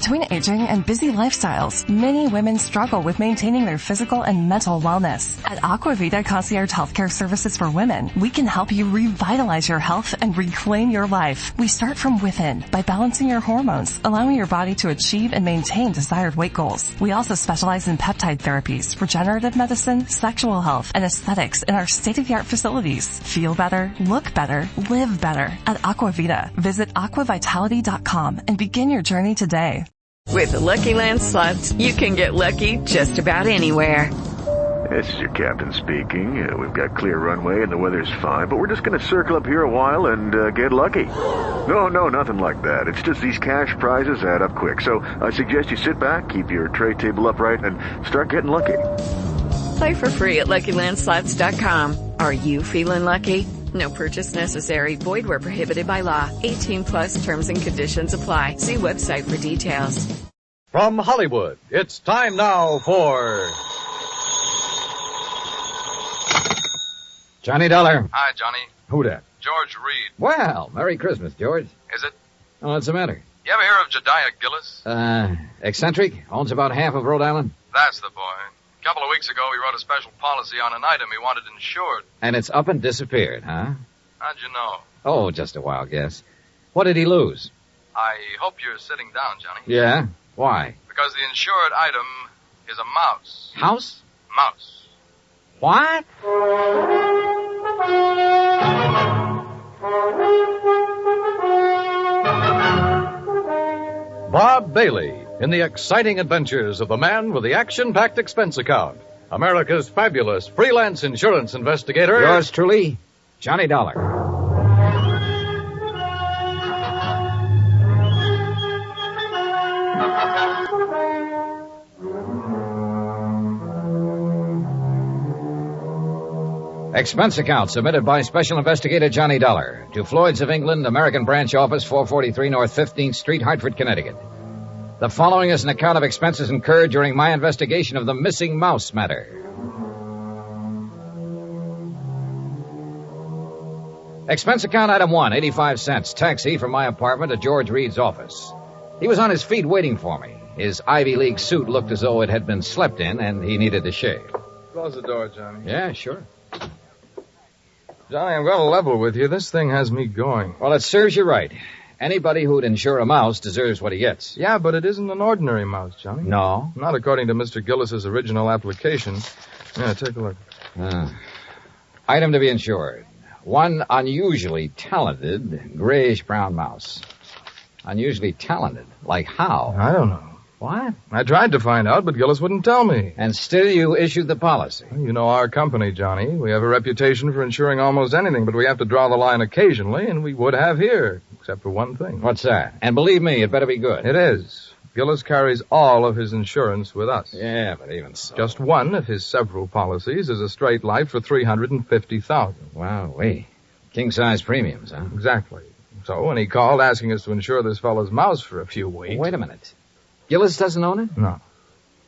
Between aging and busy lifestyles, many women struggle with maintaining their physical and mental wellness. At Aquavita Concierge Healthcare Services for Women, we can help you revitalize your health and reclaim your life. We start from within by balancing your hormones, allowing your body to achieve and maintain desired weight goals. We also specialize in peptide therapies, regenerative medicine, sexual health, and aesthetics in our state-of-the-art facilities. Feel better, look better, live better at Aquavita. Visit aquavitality.com and begin your journey today. With the Lucky Land Slots, you can get lucky just about anywhere. This is your captain speaking. We've got clear runway and the weather's fine, but we're just going to circle up here a while and get lucky. No, nothing like that. It's just these cash prizes add up quick. So I suggest you sit back, keep your tray table upright, and start getting lucky. Play for free at LuckyLandSlots.com. Are you feeling lucky? No purchase necessary. Void where prohibited by law. 18+ terms and conditions apply. See website for details. From Hollywood, it's time now for... Johnny Dollar. Hi, Johnny. Who that? George Reed. Well, Merry Christmas, George. Is it? Oh, what's the matter? You ever hear of Jediah Gillis? Eccentric? Owns about half of Rhode Island? That's the boy. A couple of weeks ago, he wrote a special policy on an item he wanted insured. And it's up and disappeared, huh? How'd you know? Oh, just a wild guess. What did he lose? I hope you're sitting down, Johnny. Yeah? Why? Because the insured item is a mouse. House? Mouse. What? Bob Bailey in the exciting adventures of the man with the action-packed expense account. America's fabulous freelance insurance investigator. Yours truly, Johnny Dollar. Expense account submitted by Special Investigator Johnny Dollar to Floyd's of England, American Branch Office, 443 North 15th Street, Hartford, Connecticut. The following is an account of expenses incurred during my investigation of the missing mouse matter. Expense account item 1, 85 cents. Taxi from my apartment to George Reed's office. He was on his feet waiting for me. His Ivy League suit looked as though it had been slept in, and he needed to shave. Close the door, Johnny. Yeah, sure. Johnny, I'm going to level with you. This thing has me going. Well, it serves you right. Anybody who'd insure a mouse deserves what he gets. Yeah, but it isn't an ordinary mouse, Johnny. No? Not according to Mr. Gillis's original application. Yeah, take a look. Item to be insured. One unusually talented grayish-brown mouse. Unusually talented? Like how? I don't know. What? I tried to find out, but Gillis wouldn't tell me. And still you issued the policy. You know our company, Johnny. We have a reputation for insuring almost anything, but we have to draw the line occasionally, and we would have here, except for one thing. What's that? And believe me, it better be good. It is. Gillis carries all of his insurance with us. Yeah, but even so. Just one of his several policies is a straight life for $350,000. Wow, king-size premiums, huh? Exactly. So when he called asking us to insure this fellow's mouse for a few weeks... Wait a minute. Gillis doesn't own it? No.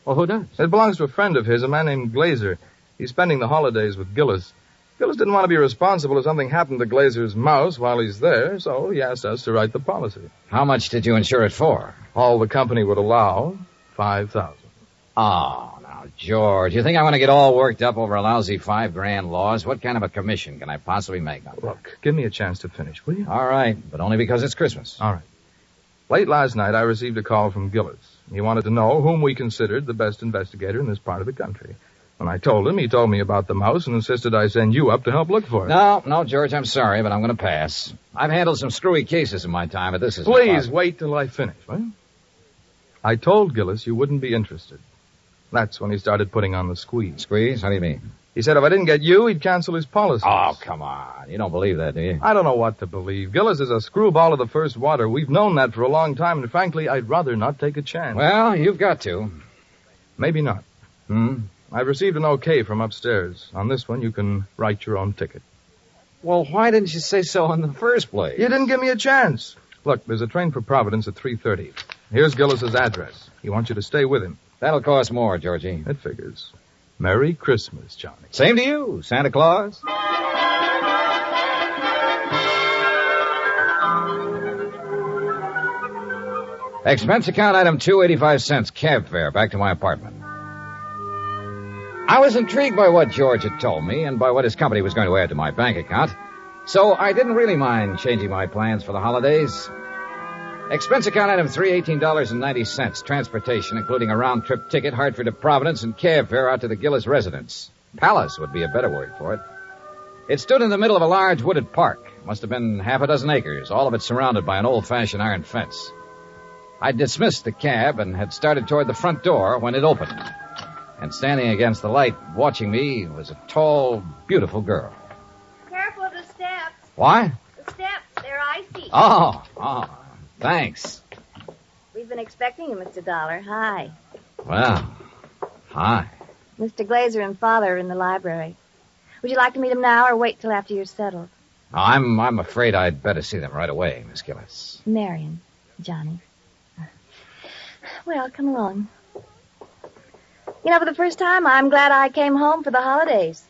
Well, who does? It belongs to a friend of his, a man named Glazer. He's spending the holidays with Gillis. Gillis didn't want to be responsible if something happened to Glazer's mouse while he's there, so he asked us to write the policy. How much did you insure it for? All the company would allow, $5,000. Oh, now, George, you think I want to get all worked up over a lousy $5,000 loss? What kind of a commission can I possibly make on that? Look, give me a chance to finish, will you? All right, but only because it's Christmas. All right. Late last night, I received a call from Gillis. He wanted to know whom we considered the best investigator in this part of the country. When I told him, he told me about the mouse and insisted I send you up to help look for it. No, George, I'm sorry, but I'm going to pass. I've handled some screwy cases in my time, but this is... Please wait till I finish, will you? I told Gillis you wouldn't be interested. That's when he started putting on the squeeze. Squeeze? How do you mean? He said if I didn't get you, he'd cancel his policy. Oh, come on. You don't believe that, do you? I don't know what to believe. Gillis is a screwball of the first water. We've known that for a long time, and frankly, I'd rather not take a chance. Well, you've got to. Maybe not. I've received an okay from upstairs. On this one, you can write your own ticket. Well, why didn't you say so in the first place? You didn't give me a chance. Look, there's a train for Providence at 3:30. Here's Gillis's address. He wants you to stay with him. That'll cost more, Georgie. It figures. Merry Christmas, Johnny. Same to you, Santa Claus. Expense account item 285 cents, cab fare, back to my apartment. I was intrigued by what George had told me and by what his company was going to add to my bank account, so I didn't really mind changing my plans for the holidays. Expense account item 3, $18.90, transportation, including a round-trip ticket, Hartford to Providence, and cab fare out to the Gillis residence. Palace would be a better word for it. It stood in the middle of a large wooded park. Must have been half a dozen acres, all of it surrounded by an old-fashioned iron fence. I dismissed the cab and had started toward the front door when it opened. And standing against the light, watching me, was a tall, beautiful girl. Careful of the steps. What? The steps, they're icy. Oh, thanks. We've been expecting you, Mr. Dollar. Hi. Well, hi. Mr. Glazer and Father are in the library. Would you like to meet them now or wait till after you're settled? I'm afraid I'd better see them right away, Miss Gillis. Marion, Johnny. Well, come along. You know, for the first time, I'm glad I came home for the holidays.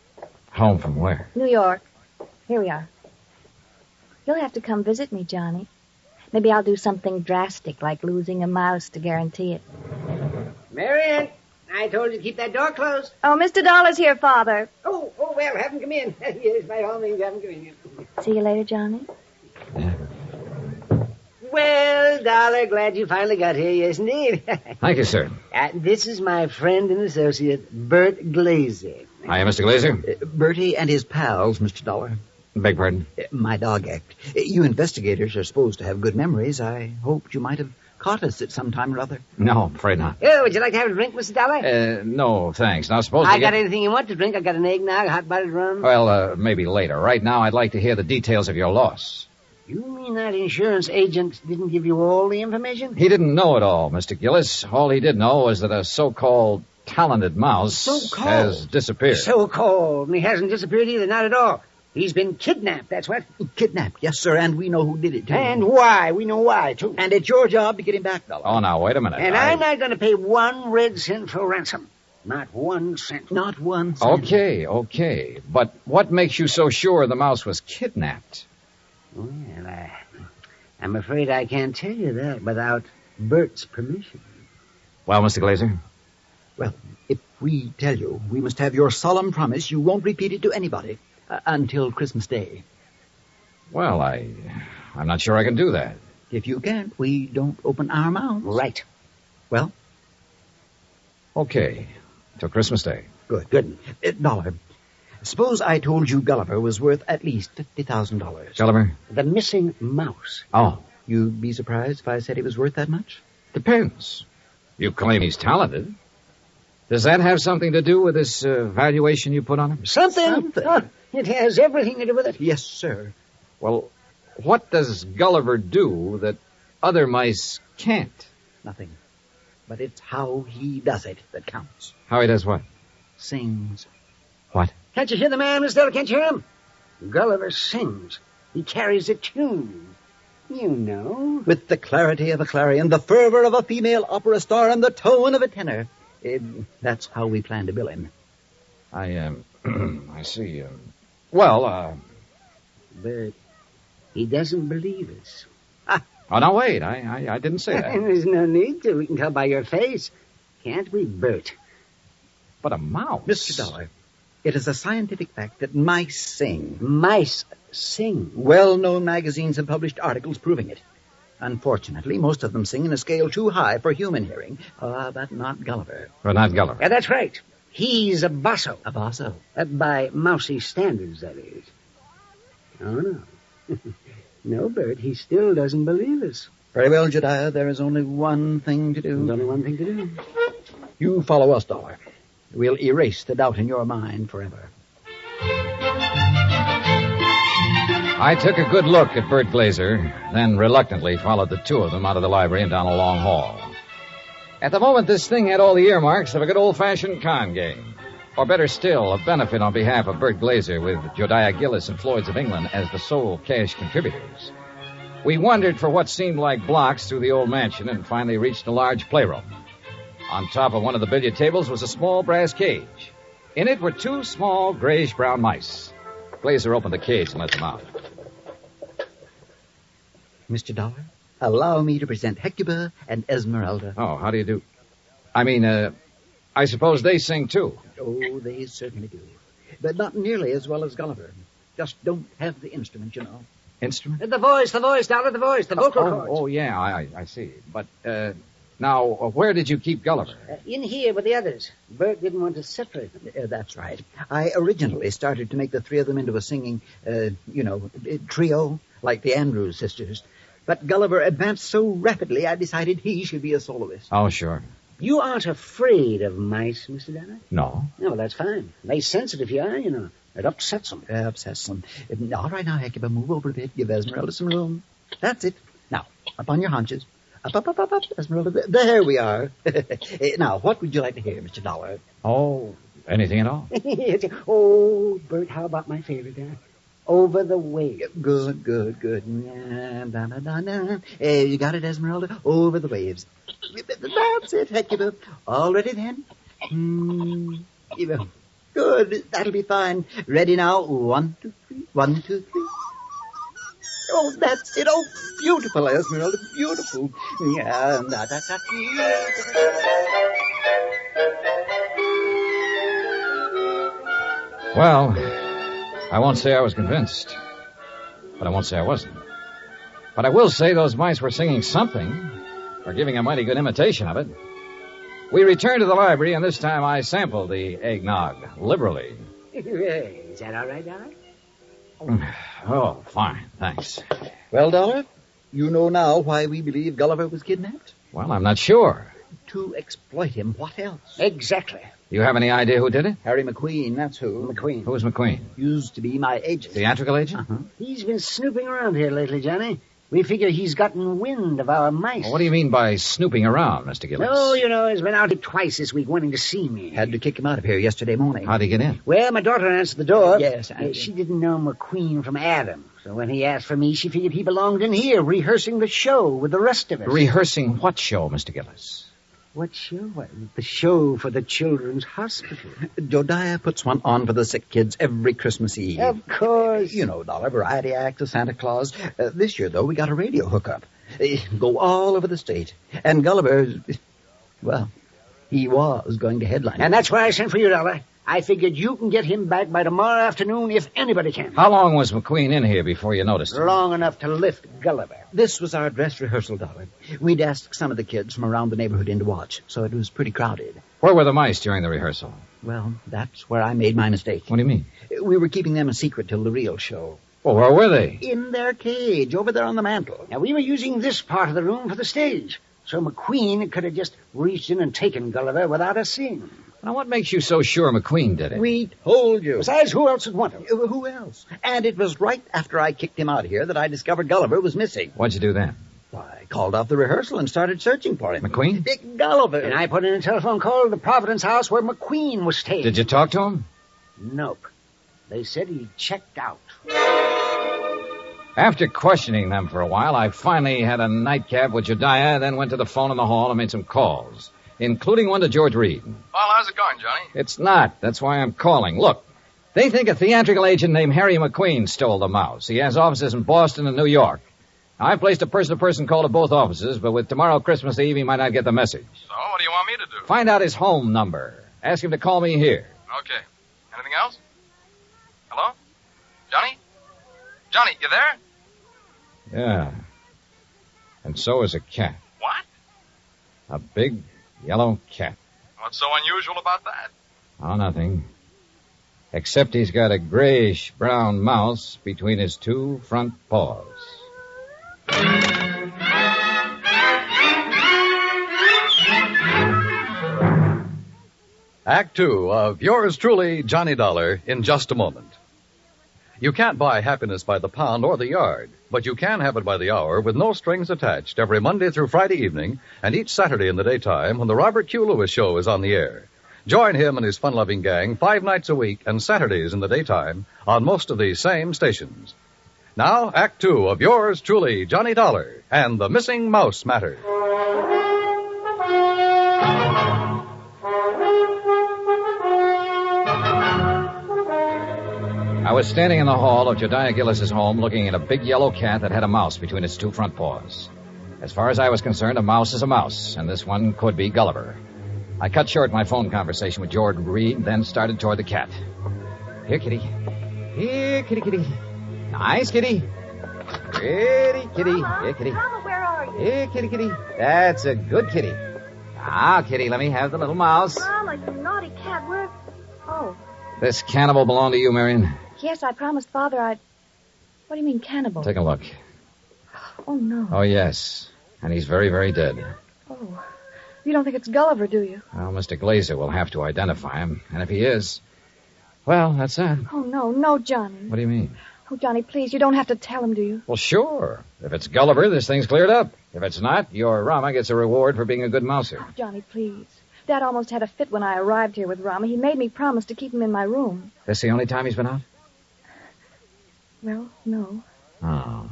Home from where? New York. Here we are. You'll have to come visit me, Johnny. Maybe I'll do something drastic, like losing a mouse to guarantee it. Marion, I told you to keep that door closed. Oh, Mr. Dollar's here, Father. Oh, well, have him come in. Yes, by all means, have him come in. See you later, Johnny. Yeah. Well, Dollar, glad you finally got here, yes, indeed. Thank you, sir. This is my friend and associate, Bert Glazer. Hiya, Mr. Glazer. Bertie and his pals, Mr. Dollar. Beg pardon? My dog act. You investigators are supposed to have good memories. I hoped you might have caught us at some time or other. No, afraid not. Oh, would you like to have a drink, Mr. Dollar? No, thanks. Now, suppose I got anything you want to drink. I got an eggnog, hot buttered rum. Well, maybe later. Right now, I'd like to hear the details of your loss. You mean that insurance agent didn't give you all the information? He didn't know it all, Mr. Gillis. All he did know was that a so-called talented mouse has disappeared. So-called. And he hasn't disappeared either, not at all. He's been kidnapped, that's what. Kidnapped, yes, sir, and we know who did it, too. And why. We know why, too. And it's your job to get him back, Dollar. Oh, now, wait a minute. And I'm not going to pay 1 red cent for ransom. Not 1 cent. Not 1 cent. Okay. But what makes you so sure the mouse was kidnapped? Well, I'm afraid I can't tell you that without Bert's permission. Well, Mr. Glazer? Well, if we tell you, we must have your solemn promise you won't repeat it to anybody until Christmas Day. Well, I'm not sure I can do that. If you can't, we don't open our mouths. Right. Well? Okay. Till Christmas Day. Good. Dollar. Suppose I told you Gulliver was worth at least $50,000. Gulliver? The missing mouse. Oh. You'd be surprised if I said he was worth that much? Depends. You claim he's talented. Does that have something to do with this valuation you put on him? Something. Oh, it has everything to do with it. Yes, sir. Well, what does Gulliver do that other mice can't? Nothing. But it's how he does it that counts. How he does what? Sings. What? Can't you hear the man, Miss Della? Can't you hear him? Gulliver sings. He carries a tune. You know. With the clarity of a clarion, the fervor of a female opera star, and the tone of a tenor. That's how we plan to bill him. I see. But he doesn't believe us. Oh, now, wait. I didn't say that. There's no need to. We can tell by your face. Can't we, Bert? But a mouse. Mr. Dollar, it is a scientific fact that mice sing. Mice sing? Well-known magazines have published articles proving it. Unfortunately, most of them sing in a scale too high for human hearing. But not Gulliver. But not Gulliver. Yeah, that's right. He's a basso. A basso? By mousy standards, that is. Oh, no. No, Bert, he still doesn't believe us. Very well, Jedediah, there is only one thing to do. There's only one thing to do. You follow us, Dollar. We'll erase the doubt in your mind forever. I took a good look at Bert Glazer, then reluctantly followed the two of them out of the library and down a long hall. At the moment, this thing had all the earmarks of a good old-fashioned con game. Or better still, a benefit on behalf of Bert Glazer with Josiah Gillis and Floyd's of England as the sole cash contributors. We wandered for what seemed like blocks through the old mansion and finally reached a large playroom. On top of one of the billiard tables was a small brass cage. In it were 2 small grayish-brown mice. Glazer opened the cage and let them out. Mr. Dollar, allow me to present Hecuba and Esmeralda. Oh, how do you do? I mean, I suppose they sing, too. Oh, they certainly do. But not nearly as well as Gulliver. Just don't have the instrument, you know. Instrument? The voice, Dollar, the voice, the vocal cords. Oh, yeah, I see. But, now, where did you keep Gulliver? In here with the others. Bert didn't want to separate them. That's right. I originally started to make the three of them into a singing, trio, like the Andrews sisters. But Gulliver advanced so rapidly, I decided he should be a soloist. Oh, sure. You aren't afraid of mice, Mr. Danner? No. No, well, that's fine. They sense it if you are, you know. It upsets them. Upsets them. All right now, Hecuba, move over a bit. Give Esmeralda some room. That's it. Now, up on your haunches. Up, Esmeralda. There we are. Now, what would you like to hear, Mr. Dollar? Oh, anything at all? Oh, Bert, how about my favorite, Over the Waves. Good. You got it, Esmeralda? Over the Waves. That's it, Hecuba. All ready then? Good. That'll be fine. Ready now? 1, 2, 3. 1, 2, 3. Oh, that's it. Oh, beautiful, Esmeralda. Beautiful. Yeah. Well, I won't say I was convinced, but I won't say I wasn't. But I will say those mice were singing something, or giving a mighty good imitation of it. We returned to the library, and this time I sampled the eggnog liberally. Is that all right, Dollar? Oh, fine, thanks. Well, Dollar, you know now why we believe Gulliver was kidnapped? Well, I'm not sure. To exploit him. What else? Exactly. You have any idea who did it? Harry McQueen, that's who. McQueen. Who's McQueen? Used to be my agent. Theatrical agent? Uh-huh. He's been snooping around here lately, Johnny. We figure he's gotten wind of our mice. Well, what do you mean by snooping around, Mr. Gillis? Oh, you know, he's been out here twice this week wanting to see me. Had to kick him out of here yesterday morning. How'd he get in? Well, my daughter answered the door. Yes, she didn't know McQueen from Adam. So when he asked for me, she figured he belonged in here, rehearsing the show with the rest of us. Rehearsing what show, Mr. Gillis? What show? What? The show for the Children's Hospital. Jodiah puts one on for the sick kids every Christmas Eve. Of course. You know, Dollar, variety act of Santa Claus. This year, though, we got a radio hookup. Go all over the state. And Gulliver, well, he was going to headline. And that's why I sent for you, Dollar. I figured you can get him back by tomorrow afternoon if anybody can. How long was McQueen in here before you noticed him? Long enough to lift Gulliver. This was our dress rehearsal, Dollar. We'd asked some of the kids from around the neighborhood in to watch, so it was pretty crowded. Where were the mice during the rehearsal? Well, that's where I made my mistake. What do you mean? We were keeping them a secret till the real show. Well, where were they? In their cage, over there on the mantel. Now, we were using this part of the room for the stage, so McQueen could have just reached in and taken Gulliver without us seeing him. Now, what makes you so sure McQueen did it? We told you. Besides, who else would want him? Who else? And it was right after I kicked him out of here that I discovered Gulliver was missing. What'd you do then? I called off the rehearsal and started searching for him. McQueen? Big Gulliver. And I put in a telephone call to the Providence house where McQueen was staying. Did you talk to him? Nope. They said he checked out. After questioning them for a while, I finally had a nightcap with Jediah, then went to the phone in the hall and made some calls, including one to George Reed. Well, how's it going, Johnny? It's not. That's why I'm calling. Look, they think a theatrical agent named Harry McQueen stole the mouse. He has offices in Boston and New York. Now, I placed a person-to-person call to both offices, but with tomorrow Christmas Eve, he might not get the message. So, what do you want me to do? Find out his home number. Ask him to call me here. Okay. Anything else? Hello? Johnny? Johnny, you there? Yeah. And so is a cat. What? A big yellow cat. What's so unusual about that? Oh, nothing. Except he's got a grayish-brown mouse between his two front paws. Act 2 of yours truly, Johnny Dollar, in just a moment. You can't buy happiness by the pound or the yard, but you can have it by the hour with no strings attached every Monday through Friday evening and each Saturday in the daytime when the Robert Q. Lewis Show is on the air. Join him and his fun-loving gang 5 nights a week and Saturdays in the daytime on most of these same stations. Now, Act 2 of yours truly, Johnny Dollar, and the Missing Mouse Matter. I was standing in the hall of Jediah Gillis's home looking at a big yellow cat that had a mouse between its two front paws. As far as I was concerned, a mouse is a mouse, and this one could be Gulliver. I cut short my phone conversation with Jordan Reed, then started toward the cat. Here, kitty. Here, kitty, kitty. Nice, kitty. Pretty kitty. Mama, Here, kitty. Mama, where are you? Here, kitty, kitty. That's a good kitty. Now, kitty, let me have the little mouse. Mama, you naughty cat, where... Oh, This cannibal belong to you, Marion? yes, I promised Father I'd... What do you mean, cannibal? Take a look. Oh, no. Oh, yes. And he's very, very dead. Oh, you don't think it's Gulliver, do you? Well, Mr. Glazer will have to identify him. And if he is, well, that's that. Oh, no, Johnny. What do you mean? Oh, Johnny, please, you don't have to tell him, do you? Well, sure. If it's Gulliver, this thing's cleared up. If it's not, your Rama gets a reward for being a good mouser. Oh, Johnny, please. Dad almost had a fit when I arrived here with Rama. He made me promise to keep him in my room. This the only time he's been out? Well, no. Oh.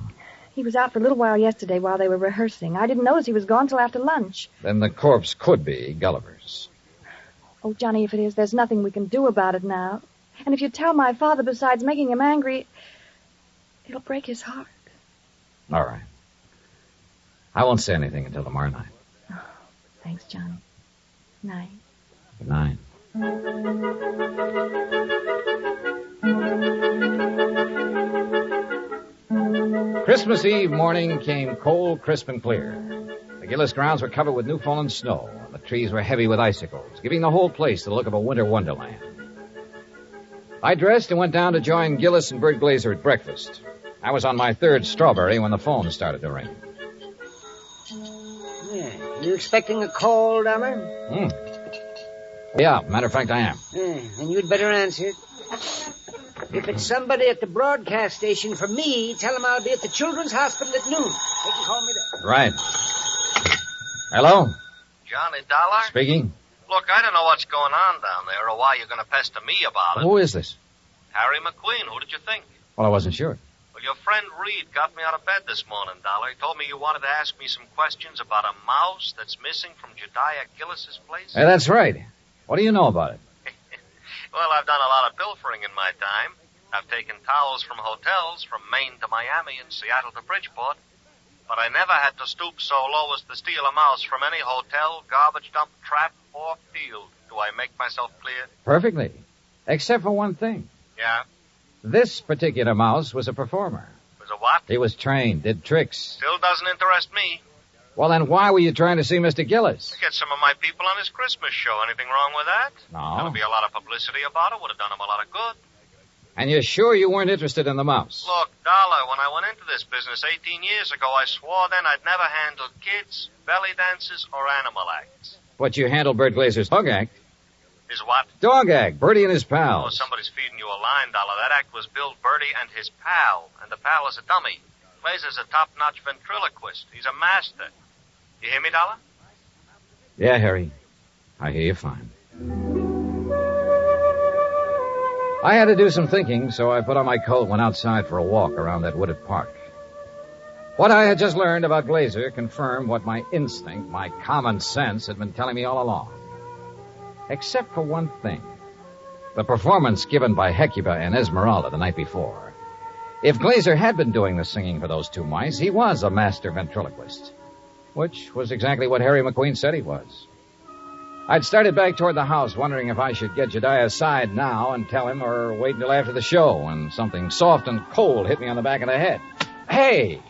He was out for a little while yesterday while they were rehearsing. I didn't notice he was gone till after lunch. Then the corpse could be Gulliver's. Oh, Johnny, if it is, there's nothing we can do about it now. And if you tell my father, besides making him angry, it'll break his heart. All right. I won't say anything until tomorrow night. Oh, thanks, Johnny. Night. Good night. Christmas Eve morning came cold, crisp, and clear. The Gillis grounds were covered with new fallen snow, and the trees were heavy with icicles, giving the whole place the look of a winter wonderland. I dressed and went down to join Gillis and Bert Glazer at breakfast. I was on my third strawberry when the phone started to ring. Yeah. You expecting a call, Dollar? Yeah, matter of fact, I am. Then you'd better answer it. If it's somebody at the broadcast station for me, tell them I'll be at the Children's Hospital at noon. They can call me there. Right. Hello? Johnny Dollar? Speaking. Look, I don't know what's going on down there or why you're going to pester me about it. Who is this? Harry McQueen, who did you think? Well, I wasn't sure. Well, your friend Reed got me out of bed this morning, Dollar. He told me you wanted to ask me some questions about a mouse that's missing from Jediah Gillis's place. Hey, that's right. What do you know about it? Well, I've done a lot of pilfering in my time. I've taken towels from hotels from Maine to Miami and Seattle to Bridgeport. But I never had to stoop so low as to steal a mouse from any hotel, garbage dump, trap, or field. Do I make myself clear? Perfectly. Except for one thing. Yeah? This particular mouse was a performer. Was a what? He was trained, did tricks. Still doesn't interest me. Well, then why were you trying to see Mr. Gillis? To get some of my people on his Christmas show. Anything wrong with that? No. There'll be a lot of publicity about it. Would have done him a lot of good. And you're sure you weren't interested in the mouse? Look, Dollar, when I went into this business 18 years ago, I swore then I'd never handle kids, belly dances, or animal acts. But you handled Bert Glazer's dog act. Is what? Dog act, Bertie and his Oh, pals. somebody's feeding you a line, Dollar. That act was Bill Bertie and his pal, and the pal is a dummy. Glazer's a top-notch ventriloquist. He's a master. You hear me, Dollar? Yeah, Harry. I hear you fine. I had to do some thinking, so I put on my coat and went outside for a walk around that wooded park. What I had just learned about Glazer confirmed what my instinct, my common sense, had been telling me all along. Except for one thing. The performance given by Hecuba and Esmeralda the night before. If Glazer had been doing the singing for those two mice, he was a master ventriloquist. Which was exactly what Harry McQueen said he was. I'd started back toward the house, wondering if I should get Jediah aside now and tell him or wait until after the show, when something soft and cold hit me on the back of the head. Hey!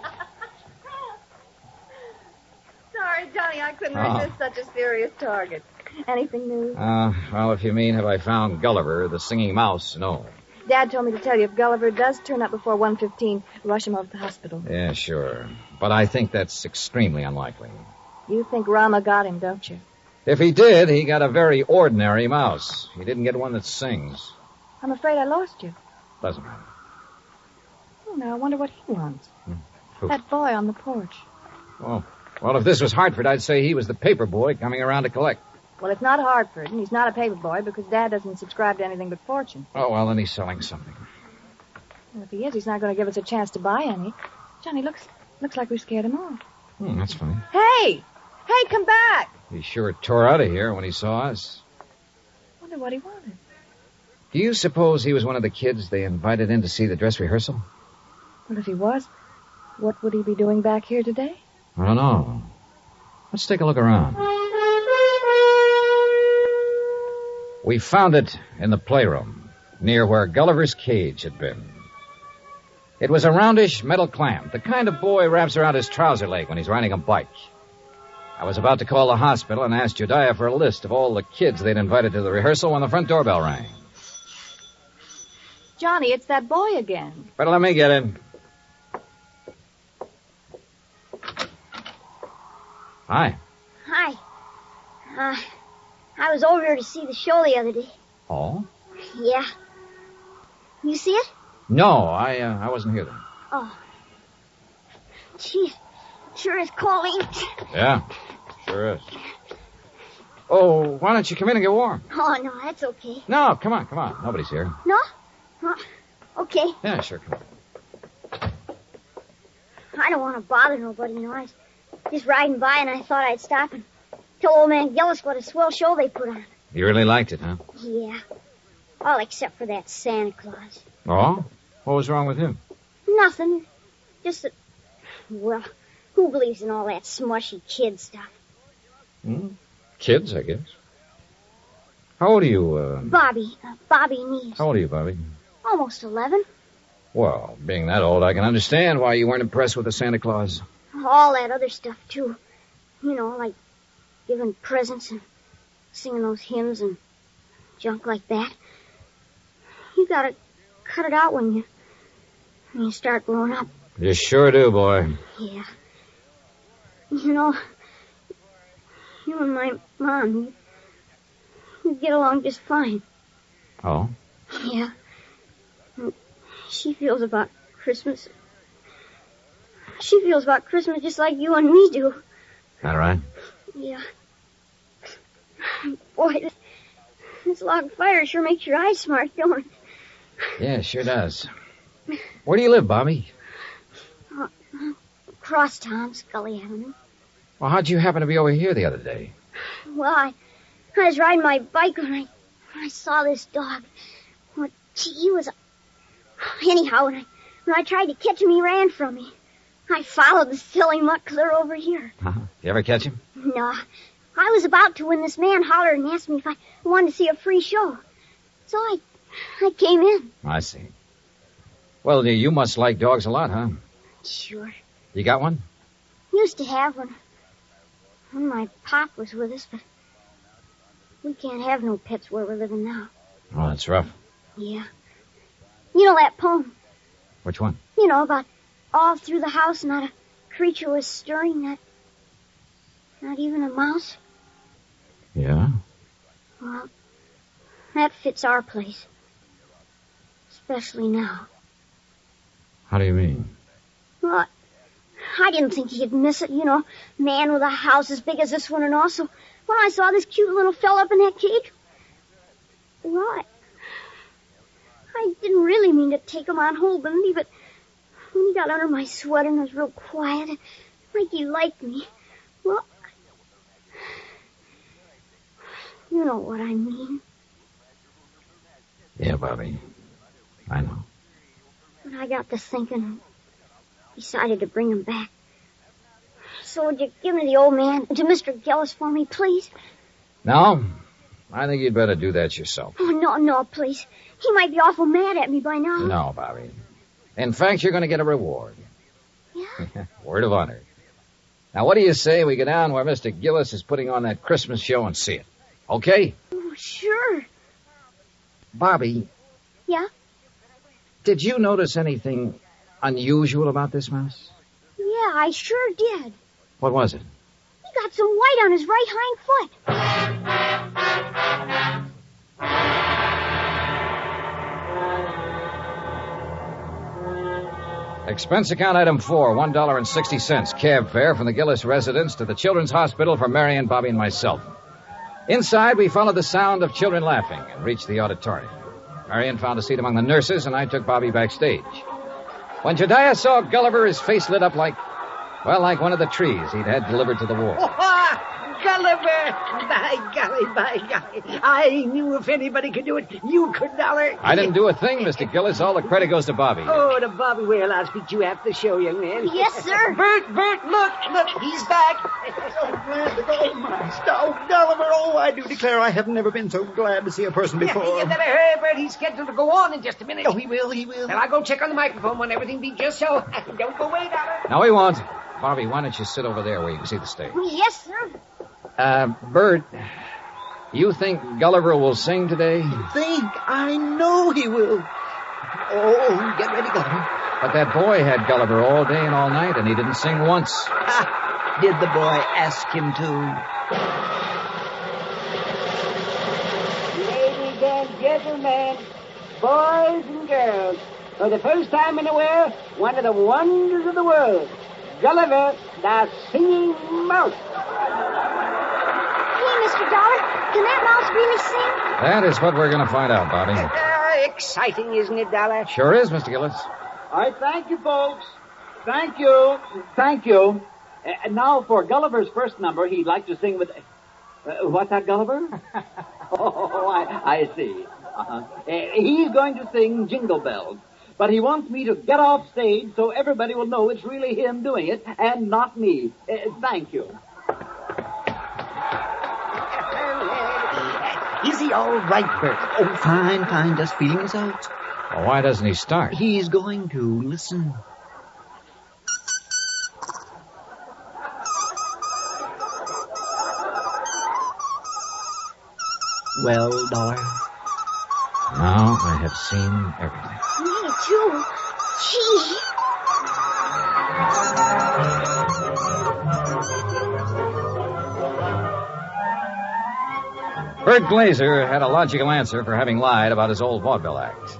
Sorry, Johnny, I couldn't resist such a serious target. Anything new? Well, if you mean have I found Gulliver, the singing mouse, no. Dad told me to tell you if Gulliver does turn up before 1:15, rush him over to the hospital. Yeah, sure. But I think that's extremely unlikely. You think Rama got him, don't you? If he did, he got a very ordinary mouse. He didn't get one that sings. I'm afraid I lost you. Doesn't matter. Oh, now I wonder what he wants. Who? That boy on the porch. Oh, well, if this was Hartford, I'd say he was the paper boy coming around to collect. Well, it's not Hartford, and he's not a paper boy because Dad doesn't subscribe to anything but Fortune. Oh, well, then he's selling something. Well, if he is, he's not going to give us a chance to buy any. Johnny, looks like we scared him off. That's funny. Hey! Hey, come back! He sure tore out of here when he saw us. Wonder what he wanted. Do you suppose he was one of the kids they invited in to see the dress rehearsal? Well, if he was, what would he be doing back here today? I don't know. Let's take a look around. We found it in the playroom, near where Gulliver's cage had been. It was a roundish metal clamp, the kind of boy wraps around his trouser leg when he's riding a bike. I was about to call the hospital and ask Jediah for a list of all the kids they'd invited to the rehearsal when the front doorbell rang. Johnny, it's that boy again. Better let me get in. Hi. Hi. I was over here to see the show the other day. Oh? Yeah. You see it? No, I wasn't here then. Oh. Gee, sure is cold. Yeah, sure is. Oh, why don't you come in and get warm? Oh, no, that's okay. No, come on. Nobody's here. No? Okay. Yeah, sure, come on. I don't want to bother nobody, I was just riding by and I thought I'd stop and tell old man Gillis what a swell show they put on. You really liked it, huh? Yeah. All except for that Santa Claus. Oh? What was wrong with him? Nothing. Just that, well, who believes in all that smushy kid stuff? Kids, I guess. How old are you, Bobby Neves. How old are you, Bobby? Almost 11. Well, being that old, I can understand why you weren't impressed with the Santa Claus. All that other stuff, too. You know, like giving presents and singing those hymns and junk like that. You gotta cut it out when you start growing up. You sure do, boy. Yeah. You know, you and my mom, you get along just fine. Oh? Yeah. She feels about Christmas. She feels about Christmas just like you and me do. All right. Yeah. Boy, this log fire sure makes your eyes smart, don't it? Yeah, it sure does. Where do you live, Bobby? Across town, Scully Avenue. Well, how'd you happen to be over here the other day? Well, I was riding my bike when I saw this dog. Well, gee, he was... Anyhow, when I tried to catch him, he ran from me. I followed the silly mutt clear over here. Uh-huh. You ever catch him? No. I was about to when this man hollered and asked me if I wanted to see a free show. So I came in. I see. Well, you must like dogs a lot, huh? Sure. You got one? Used to have one. When my pop was with us, but we can't have no pets where we're living now. Oh, that's rough. Yeah. You know that poem? Which one? You know, about all through the house not a creature was stirring, not even a mouse. Yeah? Well, that fits our place. Especially now. How do you mean? Well, I didn't think he'd miss it, you know. Man with a house as big as this one and all. So when I saw this cute little fella up in that cage, well, I didn't really mean to take him on holding me, but when he got under my sweater and was real quiet, like he liked me, well, you know what I mean. Yeah, Bobby. I know. But I got to thinking and decided to bring him back. So would you give me the old man and to Mr. Gillis for me, please? No, I think you'd better do that yourself. Oh, no, please. He might be awful mad at me by now. No, Bobby. In fact, you're going to get a reward. Yeah? Word of honor. Now, what do you say we go down where Mr. Gillis is putting on that Christmas show and see it? Okay? Oh, sure. Bobby. Yeah? Did you notice anything unusual about this mouse? Yeah, I sure did. What was it? He got some white on his right hind foot. Expense account item 4, $1.60, cab fare from the Gillis residence to the Children's Hospital for Marion, Bobby, and myself. Inside, we followed the sound of children laughing and reached the auditorium. Marion found a seat among the nurses, and I took Bobby backstage. When Jediah saw Gulliver, his face lit up like one of the trees he'd had delivered to the war. Oh, Gulliver! By golly, by golly. I knew if anybody could do it, you could, Dollar. I didn't do a thing, Mr. Gillis. All the credit goes to Bobby. Oh, to Bobby. Well, I'll speak to you after the show, young man. Yes, sir. Bert, look, he's back. Oh, my stout Gulliver. Oh, I do declare I have never been so glad to see a person before. You better hurry, Bert. He's scheduled to go on in just a minute. Oh, he will. Well, I'll go check on the microphone when everything be just so. Don't go away, Dollar. No, he won't. Bobby, why don't you sit over there where you can see the stage? Yes, sir. Bert, you think Gulliver will sing today? I know he will. Oh, get ready, Gulliver. But that boy had Gulliver all day and all night, and he didn't sing once. Did the boy ask him to? Ladies and gentlemen, boys and girls, for the first time in a while, one of the wonders of the world, Gulliver, the singing mouse. Hey, Mr. Dollar, can that mouse really sing? That is what we're going to find out, Bobby. Exciting, isn't it, Dollar? Sure is, Mr. Gillis. All right, thank you, folks. Thank you. And now for Gulliver's first number, he'd like to sing with... what's that, Gulliver? I see. He's going to sing Jingle Bells. But he wants me to get off stage so everybody will know it's really him doing it and not me. Thank you. Is he all right, Bert? Oh, fine. Just feeling his out. Well, why doesn't he start? He's going to. Listen. Well, Dollar? Now I have seen everything. Me too. Gee. Bert Glazer had a logical answer for having lied about his old vaudeville act.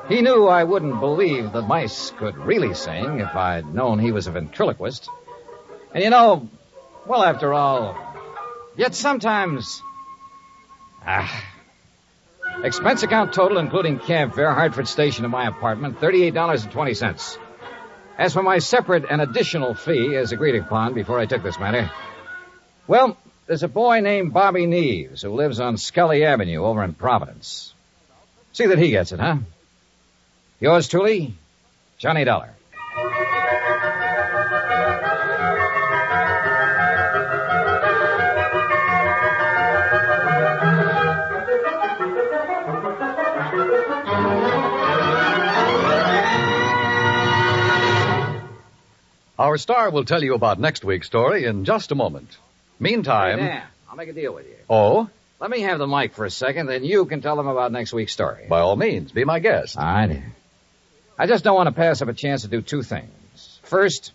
He knew I wouldn't believe the mice could really sing if I'd known he was a ventriloquist. And well, after all, yet sometimes... Expense account total, including cab fare, Hartford Station to my apartment, $38.20. As for my separate and additional fee, as agreed upon before I took this matter, well, there's a boy named Bobby Neves who lives on Scully Avenue over in Providence. See that he gets it, huh? Yours truly, Johnny Dollar. Our star will tell you about next week's story in just a moment. Meantime... Hey, Dan, I'll make a deal with you. Oh? Let me have the mic for a second, then you can tell them about next week's story. By all means, be my guest. I do. I just don't want to pass up a chance to do two things. First,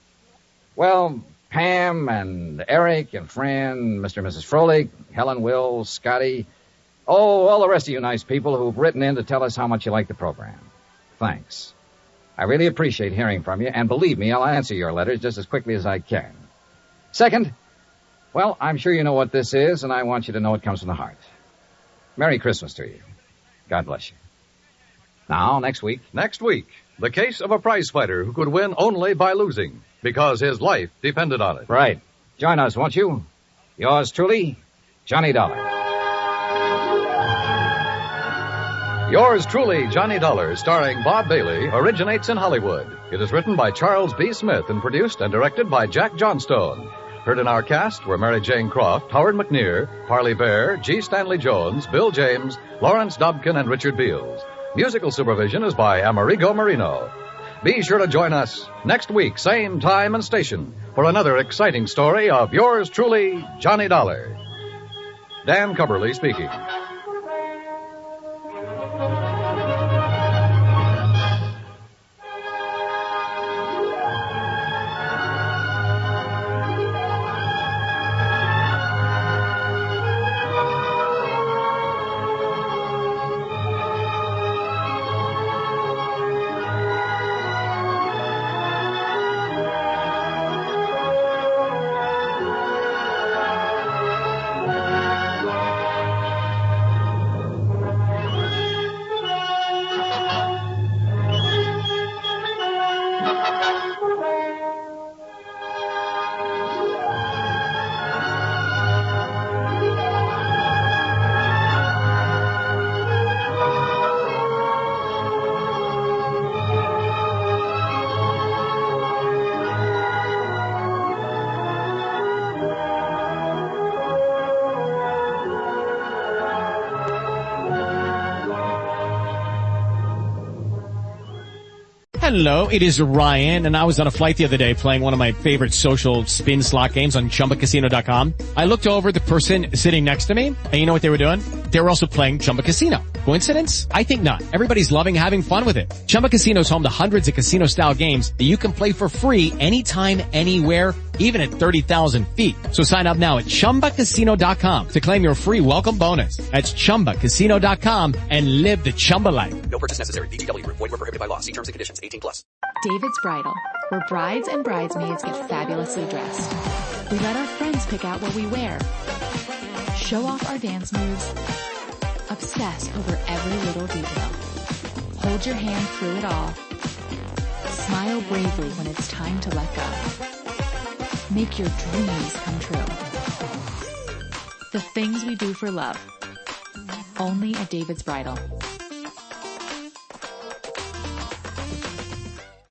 well, Pam and Eric and Fran, Mr. and Mrs. Froelich, Helen, Will, Scotty, all the rest of you nice people who've written in to tell us how much you like the program. Thanks. I really appreciate hearing from you, and believe me, I'll answer your letters just as quickly as I can. Second, well, I'm sure you know what this is, and I want you to know it comes from the heart. Merry Christmas to you. God bless you. Now, next week, the case of a prize fighter who could win only by losing, because his life depended on it. Right. Join us, won't you? Yours truly, Johnny Dollar. Yours truly, Johnny Dollar, starring Bob Bailey, originates in Hollywood. It is written by Charles B. Smith and produced and directed by Jack Johnstone. Heard in our cast were Mary Jane Croft, Howard McNear, Parley Bear, G. Stanley Jones, Bill James, Lawrence Dobkin, and Richard Beals. Musical supervision is by Amerigo Marino. Be sure to join us next week, same time and station, for another exciting story of yours truly, Johnny Dollar. Dan Cubberly speaking. Hello, it is Ryan, and I was on a flight the other day playing one of my favorite social spin slot games on ChumbaCasino.com. I looked over at the person sitting next to me, and you know what they were doing? They were also playing Chumba Casino. Coincidence? I think not. Everybody's loving having fun with it. Chumba Casino is home to hundreds of casino-style games that you can play for free anytime, anywhere, even at 30,000 feet. So sign up now at ChumbaCasino.com to claim your free welcome bonus. That's ChumbaCasino.com and live the Chumba life. No purchase necessary. VGW. Void where prohibited by law. See terms and conditions. 18+. David's Bridal, where brides and bridesmaids get fabulously dressed. We let our friends pick out what we wear, show off our dance moves, obsess over every little detail, hold your hand through it all, smile bravely when it's time to let go. Make your dreams come true. The things we do for love. Only at David's Bridal.